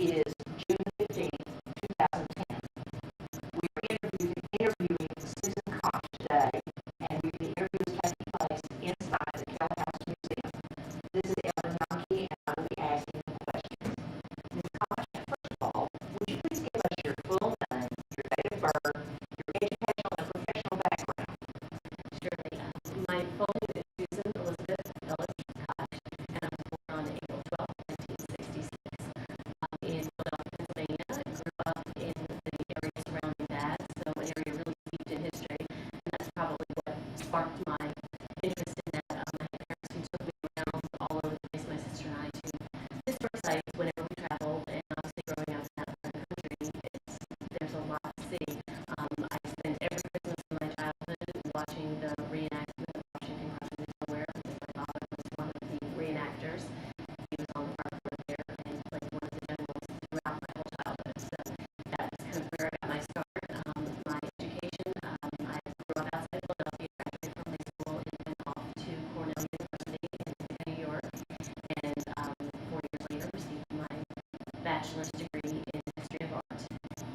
is June 15th, 2010. We are interviewing Susan Koch today, and the interview is taking place inside the Kell Museum. This is Ellen Youngkey, and I will be asking the questions. Ms. Koch, first of all, would you please give us your full name, your date of birth, your educational and professional background? Surely. My full name is Susan Elizabeth Ellis Koch, and I was born on April 12th, 1966, in Philadelphia, Pennsylvania. I grew up in the area surrounding that, so an area really steeped in history, and that's probably what sparked my interest in that. I had parents who took me around all over the place, my sister and I, to historic sites whenever we traveled, and obviously growing up in that part of the country, there's a lot to see. I spent every Christmas of my childhood watching the reenactment of Washington crossing the Delaware, because my father was one of the reenactors. He was on the park board there and played one of the generals throughout my whole childhood. So that's kind of where I got my start. My education, I grew up outside Philadelphia, graduated from high school, and went off to Cornell University in New York, and 4 years later received my bachelor's degree in history of art.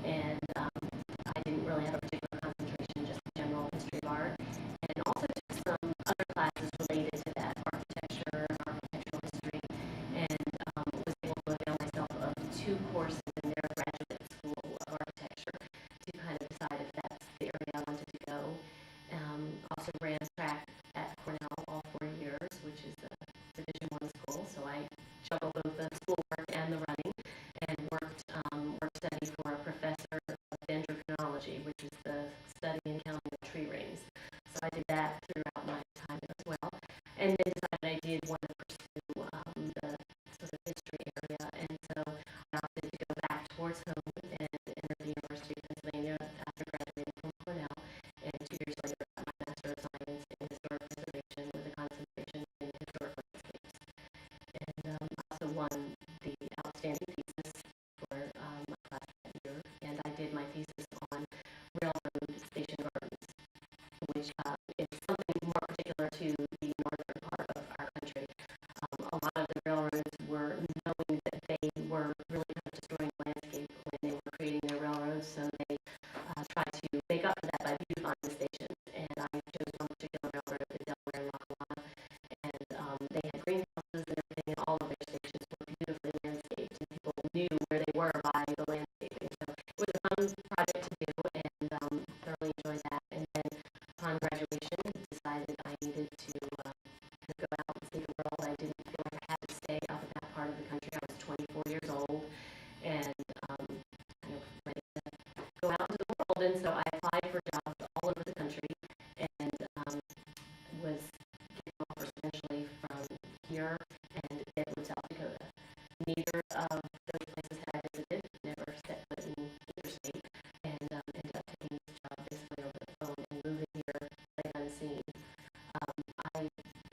And I didn't really have a particular concentration, just general history of art, and also took some other classes related to that, architecture and architectural history, and was able to avail myself of 2 courses in their graduate school of architecture to kind of decide if that's the area I wanted to go. Also ran track at Cornell all 4 years, which is a Division I school, so I juggled both the schoolwork and the running, and work study for a professor of dendrochronology, which is the study and counting of tree rings. So I did that throughout my time as well, and then decided I did want to pursue the sort of history area, and so I opted to go back towards home and enter the University of Pennsylvania after graduating from Cornell, and 2 years later got my Master of Science in Historic Preservation with a concentration in historic landscapes. And I also won the outstanding thesis for my class that year, and I did my thesis on railroad station gardens, which is something more particular to the northern part of our country. A lot of the railroads were knowing that they were really kind of destroying the landscape when they were creating their railroads, so they tried to make up for that by beautifying the stations. And I chose one particular railroad in Delaware and Lackawanna, and they had greenhouses and everything, and all of their stations were beautifully landscaped, and people knew where they were by the landscaping. So it was a fun project to do, and thoroughly enjoyed that. And then upon graduation, decided I needed to go out and see the world. I didn't feel like I had to stay up in that part of the country. I was 24 years old, and kind of ready to go out into the world. And so I applied for jobs all over the country, and was given offers eventually from here and Deadwood, South Dakota. Neither of those places had I visited, never set foot in either state, and ended up taking this job basically over the phone and moving here like unseen.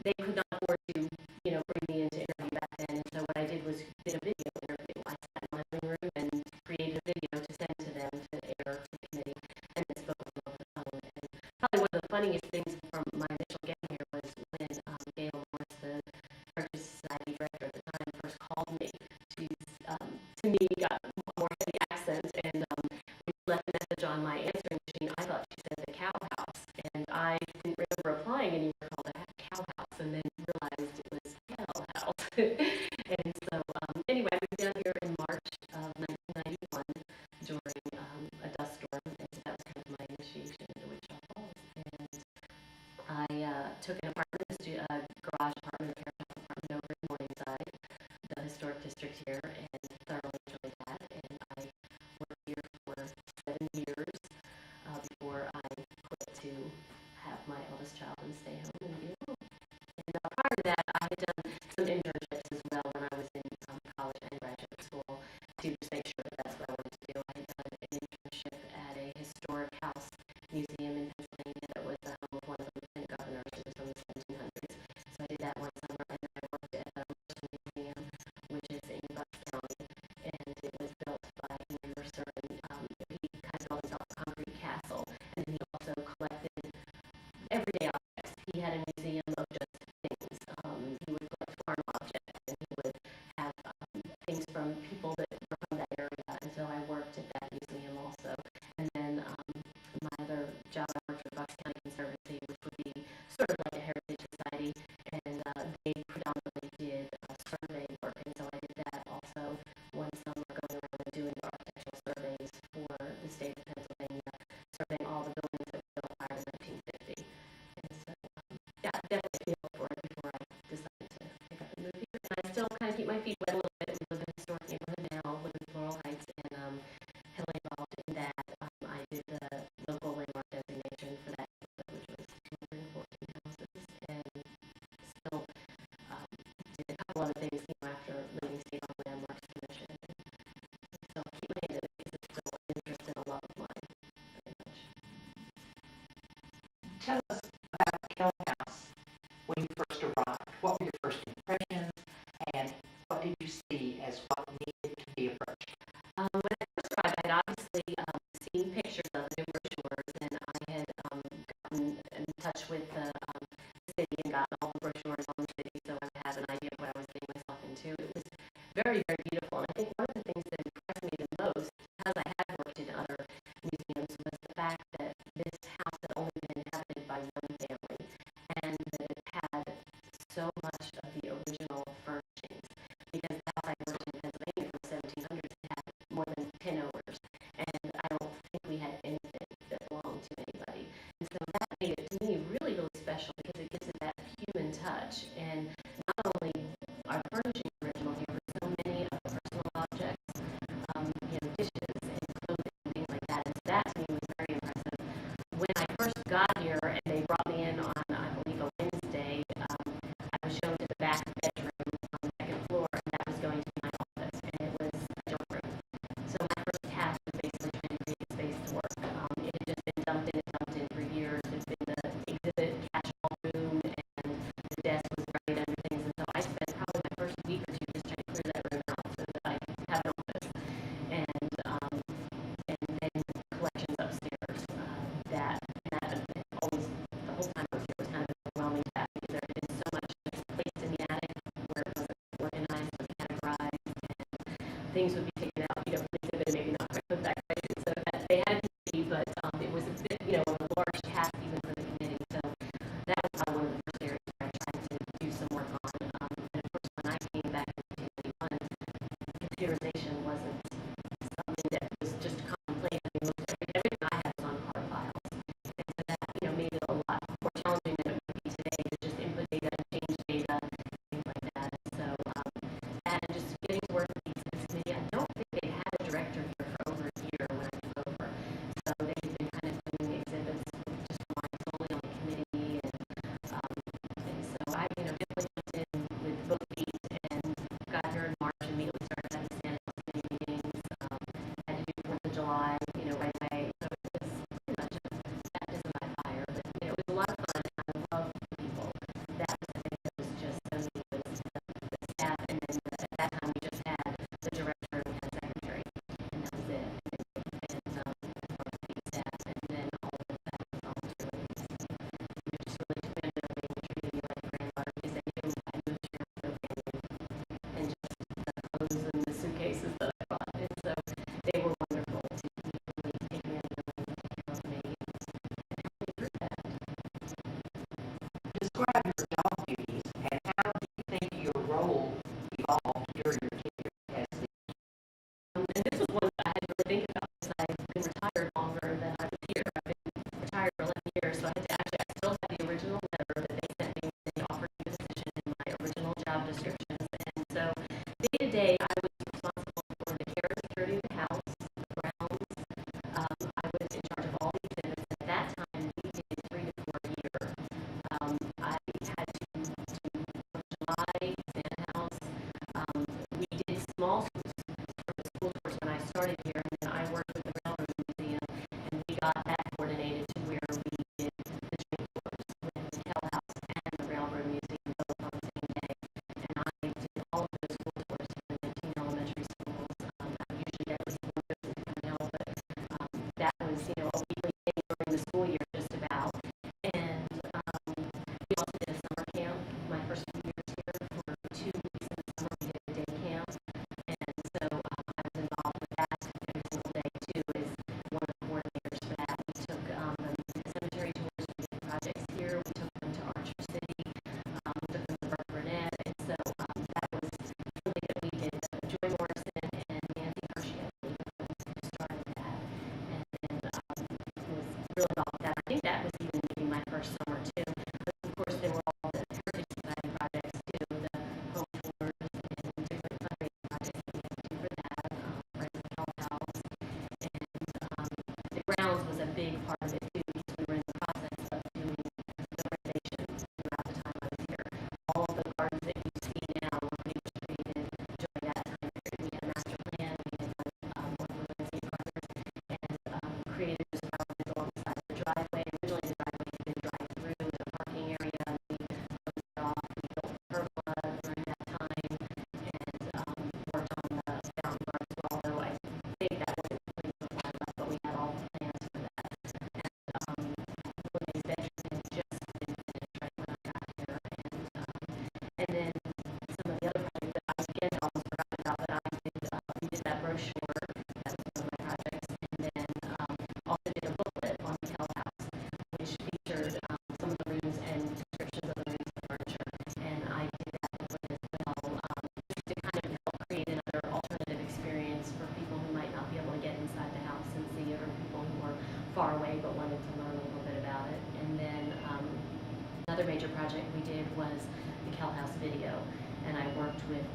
They could not afford to, bring me in to interview back then, and so what I did was did a video interview. I sat in my living room and created a video to send to them to air to the committee, and then spoke with them over the phone. And probably one of the funniest things from my initial getting here was when Gail Morris, the Heritage Society director at the time, first called me. To me, got a more heavy accent, and when she left a message on my answering machine, I thought she said the cow house, and I didn't remember applying anywhere called the cow house, and then realized it was Kell House. And so, anyway, I moved down here in March of 1991 during a dust storm, and so that was kind of my initiation into Wichita Falls. And I took an apartment, a garage apartment, a parent apartment over in Morningside, the historic district here, and thoroughly enjoyed that. And I worked here for 7 years before I quit to have my eldest child and stay home and be alone. And prior to that, I had done some internships as well when I was in college and graduate school to just make sure that that's what I wanted to do. I had done an internship at a historic house museum in Pennsylvania that was the home of one of the lieutenant governors who was from the 1700s. So I did that one summer, and then I worked at the Mercer Museum, which is in Bucks County, and it was built by Henry Mercer, and he kind of built himself a concrete castle, and then he also collected everyday objects. He had a museum of just things. He would collect farm objects, and he would have things from people that were from that a lot of things, after leaving State on Landmarks Commission. So keep my hand in it because it's still an interest and a love of mine, very much. Tell us about Kell House when you first arrived. What were your first impressions, and what did you see as what needed to be approached? When I first arrived, I had obviously seen pictures of the new brochures, and I had gotten in touch with the city and gotten all the brochures on the city, so I had an idea of what I was getting myself into. It was very, very beautiful, and I think one of the things that impressed me the most, because I had worked in other museums, was the fact that this house had only been inhabited by one family, and that it had so much of the original furnishings. Because the house I worked in Pennsylvania from the 1700s had more than 10 owners, and I don't think we had anything that belonged to anybody. And so that made it, to me, really, really special because it gives it that human touch. And not only are the furnishings original here, but so many of the personal objects, dishes and clothing and things like that. And so that, to me, was very impressive. When I first got here and they brought me in on, I believe, a Wednesday, I was shown to the back bedroom on the second floor, and that was going to be my office, and it was a junk room. So my first task was basically trying to create space to work. It had just been dumped in for years. It had been the exhibit catch-all room, and the desk was buried under things. And so I spent probably my first week or two just trying to clear that room out so that I could have an office. And then collections upstairs. That always, the whole time I was here, was kind of an overwhelming task because there had been so much just placed in the attic where it wasn't organized or categorized, and things would be taken out, for the exhibit, maybe not quite put back right. So that they had to see, but it was a bit, of a large task even for the committee. So that was probably one of the first areas where I tried to do some work on. And of course, when I came back in 1981, computerization wasn't something that was just commonplace. I mean, everything I had was on card files. And so that, made it a lot more challenging than it would be today to just input data and change data, things like that. So, and just getting to work with the exhibits committee, I don't think they had a director here for over a year when I took over. So they've been kind of doing the exhibits just relying solely on the committee. And so I, definitely jumped in with both feet and got here in March and immediately started having stand up committee meetings. Had to do 4th of July, right away. So it was pretty much a baptism by fire, but it was a lot of fun. I loved the people. That was the thing that was just so neat, was the staff, and then at that time we just had the director and we had a secretary, and that was it. And as far as the staff, and then all of that was volunteer living. Just really took me under their wing and treated me like a granddaughter because they knew I moved here with no family and just the clothes and the suitcases that I brought. And so they were wonderful to really take me under their wing and take care of me and help me through that. Describe your job duties, and how do you think your role evolved during your tenure as the And this was one that I had to really think about because I've been retired longer than I was here. I've been retired for 11 years, so I had to I still have the original letter that they sent me when they offered me the position in my original job descriptions. And so day to day, I was responsible for the care and security of the house, the grounds. I was in charge of all the exhibits. At that time, we did 3 to 4 a year. I had to do 4th of July, Santa House. We did small schools for the school tours when I started here, and then I worked with the Railroad Museum, and we got that coordinated to where we did the joint tours with the Kell House and the Railroad Museum both on the same day. And I did all of those school tours for the 19 elementary schools. I usually get at least one person to come and help, but that was, a weekly thing during the school year just about. And we also did a summer camp my first few years here for 2 weeks in the summer. We did a day camp. And so I was involved with that every single day too as one of the coordinators for that. We took the cemetery tours, we did projects here, we took them to Archer City, we took them to Burke Burnett, and so that was something that we did. Joy Morrison and Nancy Hershey, I believe, who started that, and then was really involved with that. I think that was even maybe my first summer too. But of course there were all the Heritage Society projects too, the home tours and different fundraising projects that we had to do for that, Friends of Health House. And the grounds was a big part of it too because we were in the process of doing the renovations throughout the time I was here. All of the gardens that you see now were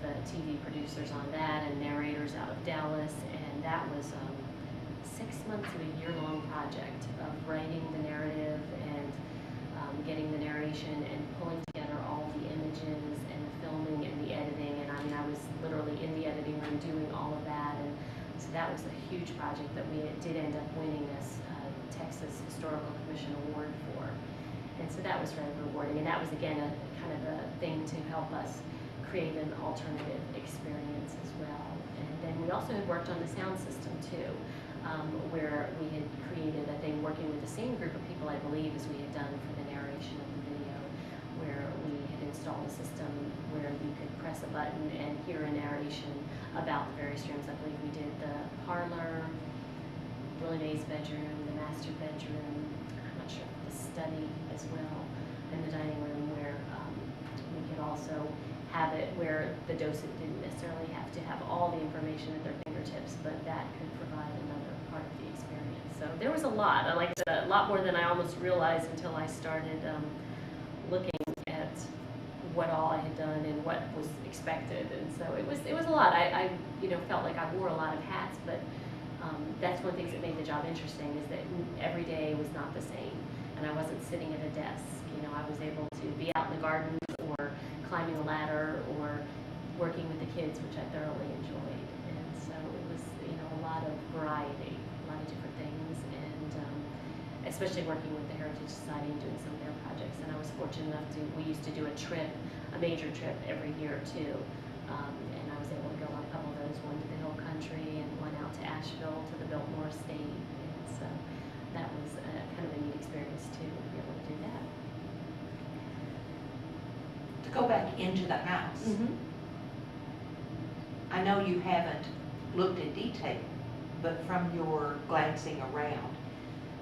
the TV producers on that and narrators out of Dallas, and that was 6 months to a year-long project of writing the narrative and getting the narration and pulling together all the images and the filming and the editing. And I mean, I was literally in the editing room doing all of that, and so that was a huge project that we did end up winning this Texas Historical Commission Award for. And so that was very rewarding, and that was again a kind of a thing to help us create an alternative experience as well. And then we also had worked on the sound system too, where we had created a thing working with the same group of people, I believe, as we had done for the narration of the video, where we had installed a system where you could press a button and hear a narration about the various rooms. I believe we did the parlor, Willie Mae's bedroom, the master bedroom, I'm not sure, the study as well, and the dining room, where we could also have it where the docent didn't necessarily have to have all the information at their fingertips, but that could provide another part of the experience. So there was a lot, like I said, a lot more than I almost realized until I started looking at what all I had done and what was expected. And so it was a lot. I felt like I wore a lot of hats, but that's one of the things that made the job interesting, is that every day was not the same, and I wasn't sitting at a desk. I was able to be out in the gardens or climbing a ladder or working with the kids, which I thoroughly enjoyed. And so it was, a lot of variety, a lot of different things, and especially working with the Heritage Society and doing some of their projects. And I was fortunate enough we used to do a major trip every year too. And I was able to go on a couple of those, one to the Hill Country and one out to Asheville to the Biltmore Estate. And so that was kind of a neat experience too, to be able to do that. To go back into the house, Mm-hmm. I know you haven't looked in detail, but from your glancing around,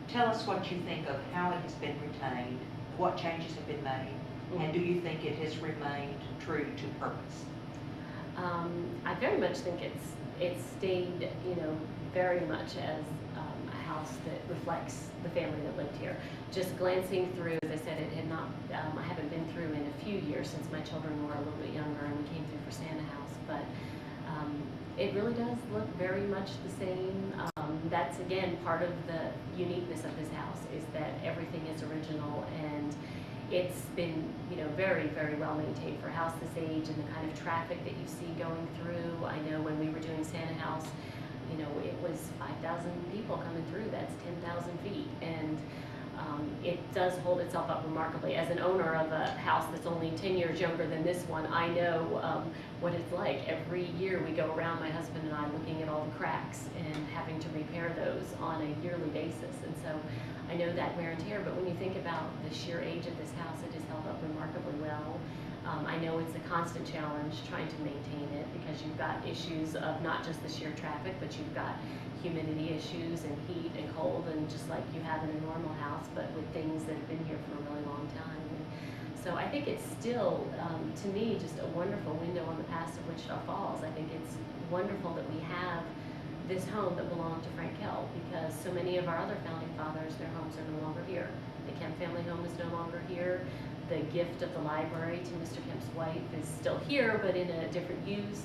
tell us what you think of how it has been retained, what changes have been made, and do you think it has remained true to purpose? I very much think it's stayed, very much as a house that reflects the family that lived here. Just glancing through, as I said, it had not, I haven't been through in a few years since my children were a little bit younger and we came through for Santa House, but it really does look very much the same. That's again part of the uniqueness of this house, is that everything is original, and it's been, very, very well maintained for a house this age and the kind of traffic that you see going through. I know when we were doing Santa House, it was 5,000 people coming through. That's 10,000 feet, and it does hold itself up remarkably. As an owner of a house that's only 10 years younger than this one, I know what it's like. Every year we go around, my husband and I, looking at all the cracks and having to repair those on a yearly basis. And so I know that wear and tear, but when you think about the sheer age of this house, it has held up remarkably well. I know it's a constant challenge trying to maintain it, because you've got issues of not just the sheer traffic, but you've got humidity issues and heat and cold, and just like you have in a normal house, but with things that have been here for a really long time. And so I think it's still, to me, just a wonderful window on the past of Wichita Falls. I think it's wonderful that we have this home that belonged to Frank Kell, because so many of our other founding fathers, their homes are no longer here. The Kemp family home is no longer here. The gift of the library to Mr. Kemp's wife is still here, but in a different use.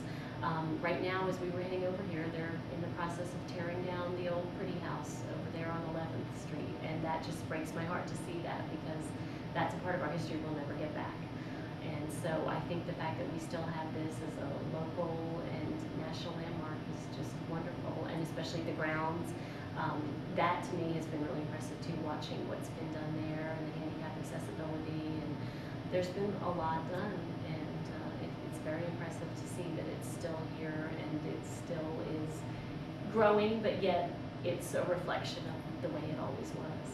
Right now, as we were heading over here, they're in the process of tearing down the old pretty house over there on 11th Street, and that just breaks my heart to see that, because that's a part of our history we'll never get back. And so I think the fact that we still have this as a local and national landmark is just wonderful, and especially the grounds. That to me has been really impressive too, watching what's been done there and the handicap accessibility, and there's been a lot done, and it's very impressive to see that it's still here and it still is growing, but yet it's a reflection of the way it always was.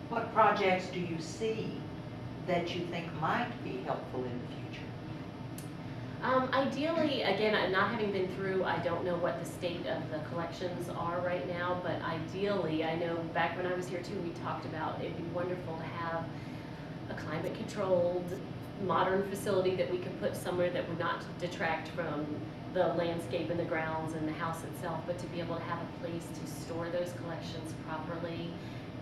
What projects do you see that you think might be helpful in the future? Ideally, again, not having been through, I don't know what the state of the collections are right now, but ideally, I know back when I was here too, we talked about it'd be wonderful to have a climate-controlled, modern facility that we could put somewhere that would not detract from the landscape and the grounds and the house itself, but to be able to have a place to store those collections properly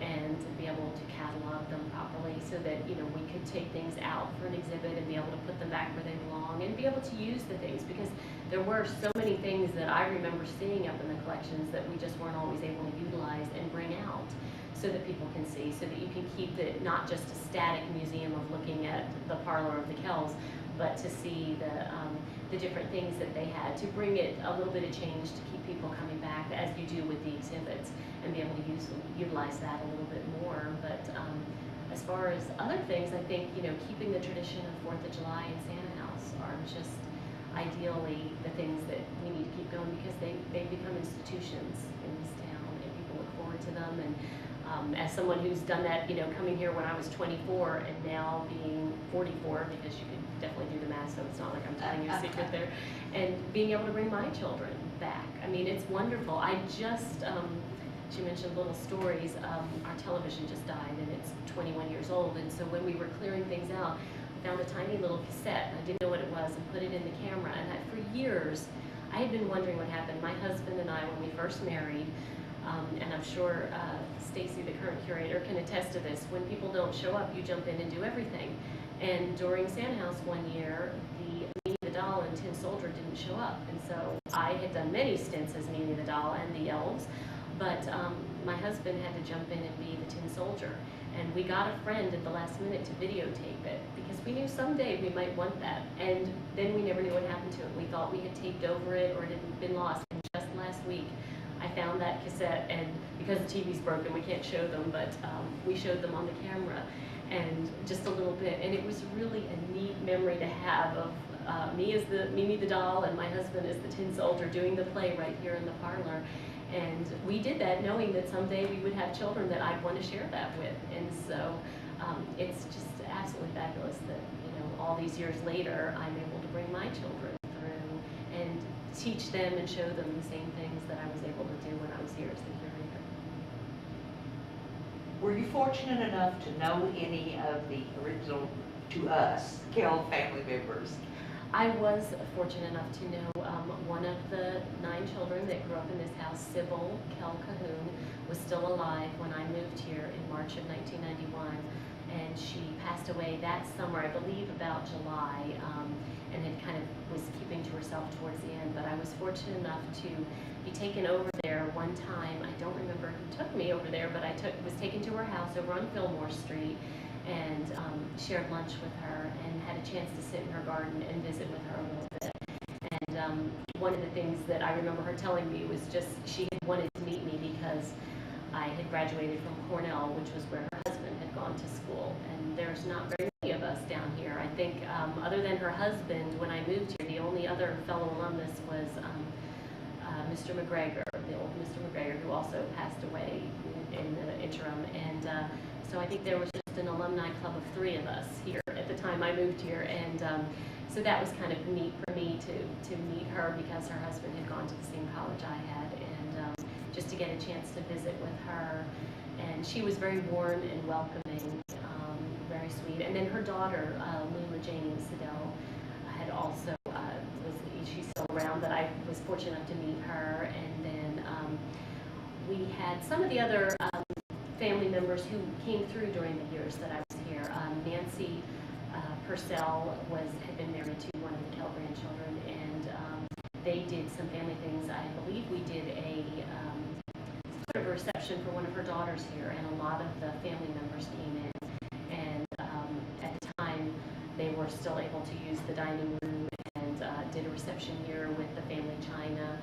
and to be able to catalog them properly so that, you know, we could take things out for an exhibit and be able to put them back where they belong and be able to use the things, because there were so many things that I remember seeing up in the collections that we just weren't always able to utilize and bring out so that people can see, so that you can keep it not just a static museum of looking at the parlor of the Kells, but to see the different things that they had, to bring it a little bit of change to keep people coming back, as you do with the exhibits, and be able to utilize that a little bit more. But as far as other things, I think, you know, keeping the tradition of 4th of July and Santa House are just ideally the things that we need to keep going, because they've become institutions in this town, and people look forward to them. And as someone who's done that, you know, coming here when I was 24 and now being 44, because you can definitely do the math, so it's not like I'm telling you a secret there, and being able to bring my children back. I mean, it's wonderful. I just, she mentioned little stories. Our television just died, and it's 21 years old, and so when we were clearing things out, I found a tiny little cassette, and I didn't know what it was, and put it in the camera, and for years, I had been wondering what happened. My husband and I, when we first married, and I'm sure Stacy, the current curator, can attest to this. When people don't show up, you jump in and do everything. And during Santa House one year, the Minnie the Doll and Tin Soldier didn't show up. And so I had done many stints as Minnie the Doll and the elves, but my husband had to jump in and be the Tin Soldier. And we got a friend at the last minute to videotape it, because we knew someday we might want that. And then we never knew what happened to it. We thought we had taped over it or it had been lost. And just last week, I found that cassette, and because the TV's broken, we can't show them, but we showed them on the camera, and just a little bit, and it was really a neat memory to have of me as the Mimi the Doll and my husband as the Tin Soldier doing the play right here in the parlor. And we did that knowing that someday we would have children that I'd want to share that with. And so it's just absolutely fabulous that, you know, all these years later, I'm able to bring my children through and teach them and show them the same things that I was able to do when I was here as the curator. Were you fortunate enough to know any of the original, to us, Kell family members? I was fortunate enough to know one of the 9 children that grew up in this house, Sybil Kell Cahoon, was still alive when I moved here in March of 1991. And she passed away that summer, I believe about July, and had kind of was keeping to herself towards the end. But I was fortunate enough to be taken over there one time. I don't remember who took me over there, but I was taken to her house over on Fillmore Street, and shared lunch with her and had a chance to sit in her garden and visit with her a little bit. And one of the things that I remember her telling me was just she had wanted to meet me because I had graduated from Cornell, which was where her husband had gone to school. And there's not very many of us down here. I think other than her husband, when I moved here, the only other fellow alumnus was Mr. McGregor, the old Mr. McGregor, who also passed away in the interim. And so I think there was just an alumni club of 3 of us here at the time I moved here. And so that was kind of neat for me to meet her, because her husband had gone to the same college I had, and just to get a chance to visit with her. And she was very warm and welcoming, very sweet. And then her daughter, Lula Jane Siddell, had also, she's still around, but I was fortunate enough to meet her. And then we had some of the other family members who came through during the years that I was here. Nancy Purcell had been married to one of the Kell grandchildren, and they did some family things. I believe we did a sort of a reception for one of her daughters here, and a lot of the family members came in. And at the time, they were still able to use the dining room, and did a reception here with the family china.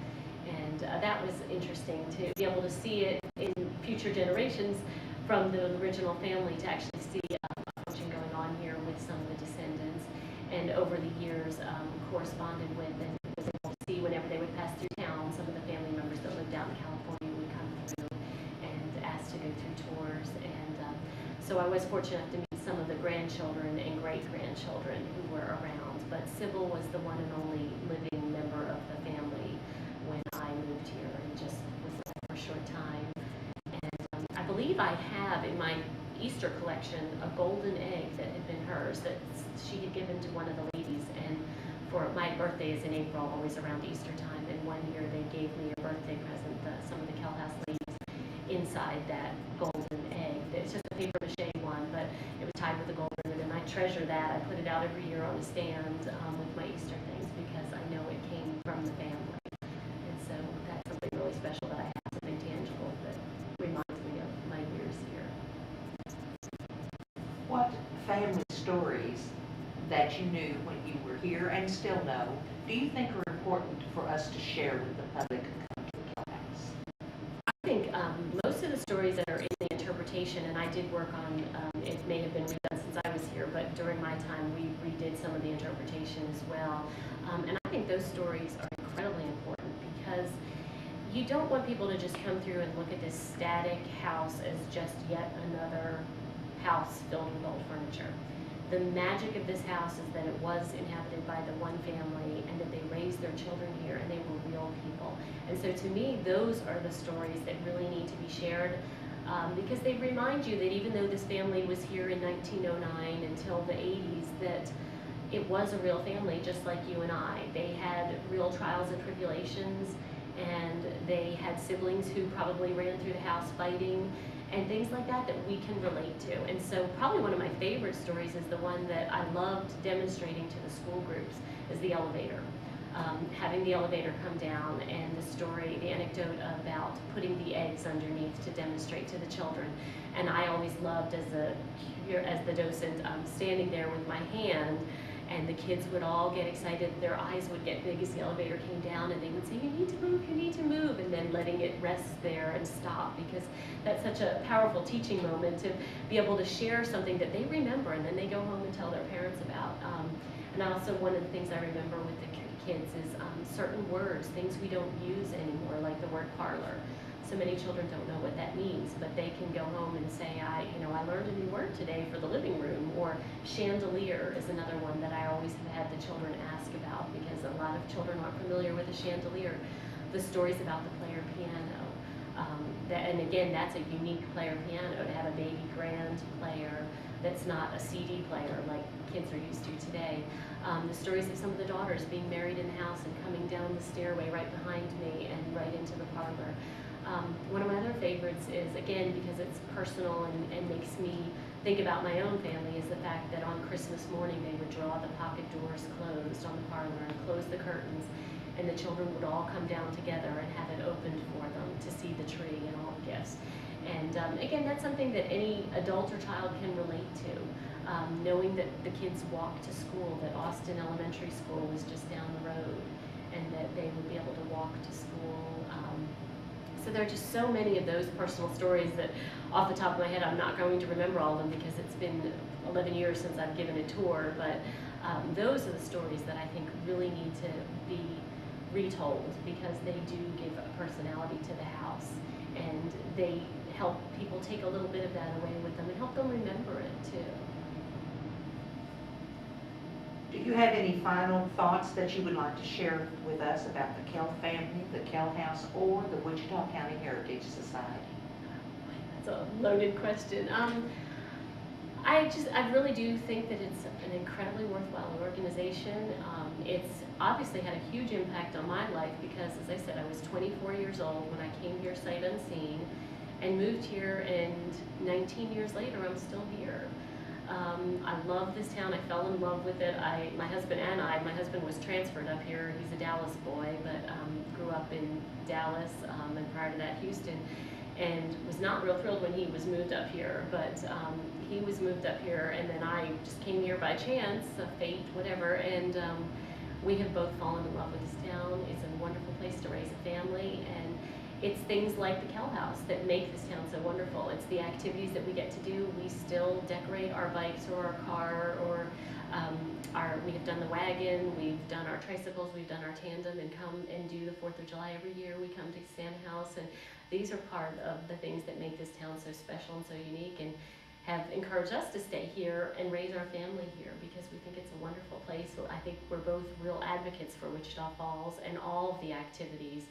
And that was interesting to be able to see it in future generations from the original family, to actually see a function going on here with some of the descendants. And over the years, corresponded with and was able to see whenever they would pass through town, some of the family members that lived out in California would come through and ask to go through tours. And so I was fortunate enough to meet some of the grandchildren and great-grandchildren who were around. But Sybil was the one and only living member of the family when I moved here, and just was there for a short time. And I believe I have in my Easter collection a golden egg that had been hers, that she had given to one of the ladies. And for my birthday is in April, always around Easter time, and one year they gave me a birthday present, some of the Kell House ladies, inside that golden egg. paper mache one, but it was tied with a gold ribbon, and I treasure that. I put it out every year on the stand with my Easter things because I know it came from the family. And so that's something really special that I have, something tangible that reminds me of my years here. What family stories that you knew when you were here and still know, do you think are important for us to share with the public who come to the Kell House? I think most of the stories that are in the interpretation, and I did work on, it may have been redone since I was here, but during my time we redid some of the interpretation as well. And I think those stories are incredibly important because you don't want people to just come through and look at this static house as just yet another house filled with old furniture. The magic of this house is that it was inhabited by the one family and that they raised their children here and they were real people. And so to me, those are the stories that really need to be shared because they remind you that even though this family was here in 1909 until the 80s, that it was a real family just like you and I. They had real trials and tribulations, and they had siblings who probably ran through the house fighting and things like that that we can relate to. And so probably one of my favorite stories is the one that I loved demonstrating to the school groups is the elevator. Having the elevator come down and the story, the anecdote about putting the eggs underneath to demonstrate to the children. And I always loved as the docent standing there with my hand, and the kids would all get excited, their eyes would get big as the elevator came down, and they would say, you need to move, you need to move, and then letting it rest there and stop, because that's such a powerful teaching moment to be able to share something that they remember, and then they go home and tell their parents about. And also one of the things I remember with the kids is certain words, things we don't use anymore, like the word parlor. So many children don't know what that means, but they can go home and say, I learned a new word today for the living room. Or chandelier is another one that I always have had the children ask about because a lot of children aren't familiar with a chandelier. The stories about the player piano. And again, that's a unique player piano to have a baby grand player that's not a CD player like kids are used to today. The stories of some of the daughters being married in the house and coming down the stairway right behind me and right into the parlor. One of my other favorites is, again, because it's personal and makes me think about my own family, is the fact that on Christmas morning they would draw the pocket doors closed on the parlor and close the curtains, and the children would all come down together and have it opened for them to see the tree and all the gifts. And again, that's something that any adult or child can relate to. Knowing that the kids walk to school, that Austin Elementary School was just down the road, and that they would be able to walk to school. So there are just so many of those personal stories that off the top of my head I'm not going to remember all of them because it's been 11 years since I've given a tour, but those are the stories that I think really need to be retold because they do give a personality to the house, and they help people take a little bit of that away with them and help them remember it too. Do you have any final thoughts that you would like to share with us about the Kell family, the Kell House, or the Wichita County Heritage Society? That's a loaded question. I really do think that it's an incredibly worthwhile organization. It's obviously had a huge impact on my life because, as I said, I was 24 years old when I came here sight unseen and moved here, and 19 years later I'm still here. I love this town. I fell in love with it. My husband was transferred up here. He's a Dallas boy, but grew up in Dallas and prior to that Houston, and was not real thrilled when he was moved up here. But he was moved up here, and then I just came here by chance, fate, whatever, and we have both fallen in love with this town. It's a wonderful place to raise a family, and it's things like the Kell House that make this town so wonderful. It's the activities that we get to do. We still decorate our bikes or our car, or we have done the wagon, we've done our tricycles, we've done our tandem, and come and do the 4th of July every year. We come to Santa House, and these are part of the things that make this town so special and so unique, and have encouraged us to stay here and raise our family here because we think it's a wonderful place. So I think we're both real advocates for Wichita Falls and all of the activities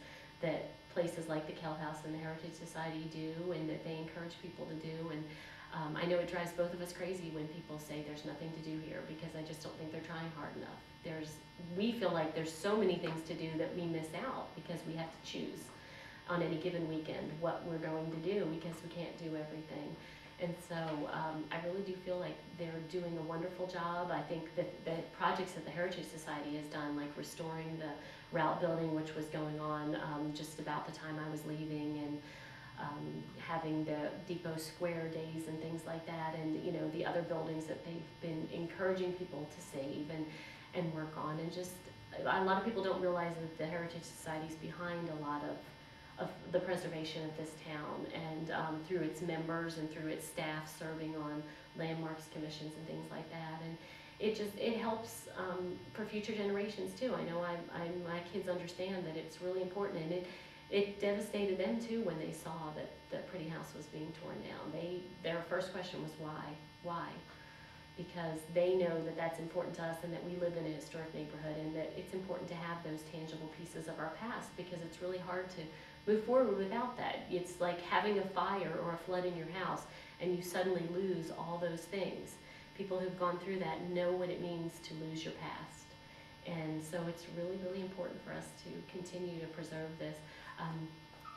that places like the Kell House and the Heritage Society do, and that they encourage people to do. And I know it drives both of us crazy when people say there's nothing to do here, because I just don't think they're trying hard enough. We feel like there's so many things to do that we miss out because we have to choose on any given weekend what we're going to do because we can't do everything. And so I really do feel like they're doing a wonderful job. I think that the projects that the Heritage Society has done, like restoring the route building, which was going on just about the time I was leaving, and having the Depot Square days and things like that, and you know, the other buildings that they've been encouraging people to save and work on, and just a lot of people don't realize that the Heritage Society is behind a lot of the preservation of this town, and through its members and through its staff serving on landmarks commissions and things like that. And it helps for future generations too. I know my kids understand that it's really important, and it devastated them too when they saw that the pretty house was being torn down. Their first question was why? Because they know that that's important to us, and that we live in a historic neighborhood, and that it's important to have those tangible pieces of our past, because it's really hard to move forward without that. It's like having a fire or a flood in your house and you suddenly lose all those things. People who've gone through that know what it means to lose your past. And so it's really, really important for us to continue to preserve this.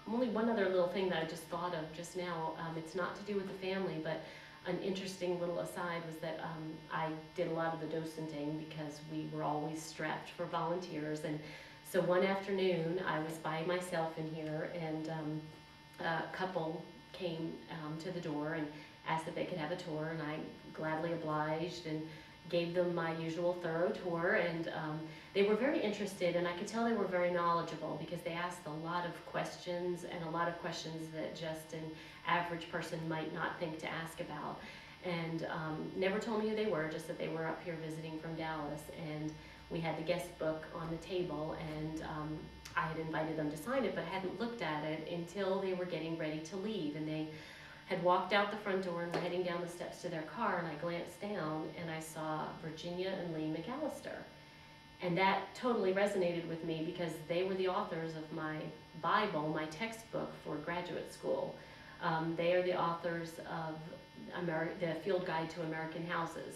Only one other little thing that I just thought of just now, it's not to do with the family, but an interesting little aside was that I did a lot of the docenting because we were always strapped for volunteers. And so one afternoon I was by myself in here, and a couple came to the door and asked if they could have a tour, and I gladly obliged and gave them my usual thorough tour, and they were very interested, and I could tell they were very knowledgeable because they asked a lot of questions, and a lot of questions that just an average person might not think to ask about, and never told me who they were, just that they were up here visiting from Dallas. And we had the guest book on the table, and I had invited them to sign it, but hadn't looked at it until they were getting ready to leave, and they had walked out the front door and were heading down the steps to their car, and I glanced down and I saw Virginia and Lee McAllister. And that totally resonated with me because they were the authors of my Bible, my textbook for graduate school. They are the authors of the Field Guide to American Houses.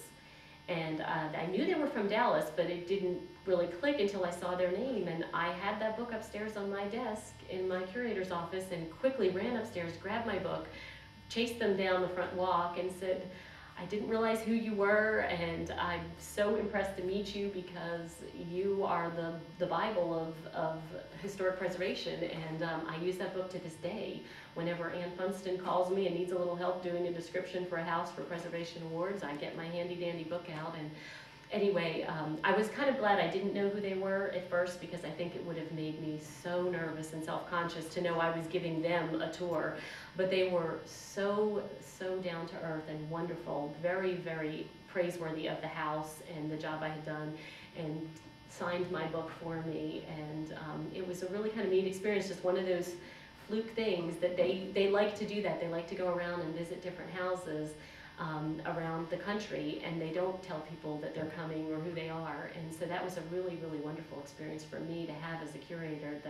And I knew they were from Dallas, but it didn't really click until I saw their name. And I had that book upstairs on my desk in my curator's office, and quickly ran upstairs, grabbed my book, chased them down the front walk, and said, I didn't realize who you were, and I'm so impressed to meet you because you are the Bible of historic preservation. And I use that book to this day. Whenever Ann Funston calls me and needs a little help doing a description for a house for preservation awards, I get my handy dandy book out. And anyway, I was kind of glad I didn't know who they were at first, because I think it would have made me so nervous and self-conscious to know I was giving them a tour. But they were so down to earth and wonderful, very, very praiseworthy of the house and the job I had done, and signed my book for me. And it was a really kind of neat experience, just one of those fluke things that they like to do that. They like to go around and visit different houses around the country, and they don't tell people that they're coming or who they are. And so that was a really, really wonderful experience for me to have as a curator,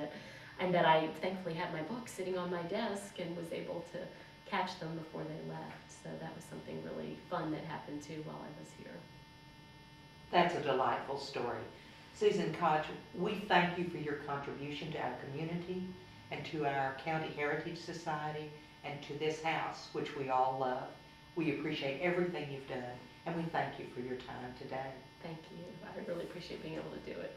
and that I thankfully had my book sitting on my desk and was able to catch them before they left. So that was something really fun that happened too while I was here. That's a delightful story. Susan Koch, we thank you for your contribution to our community and to our County Heritage Society and to this house, which we all love. We appreciate everything you've done, and we thank you for your time today. Thank you. I really appreciate being able to do it.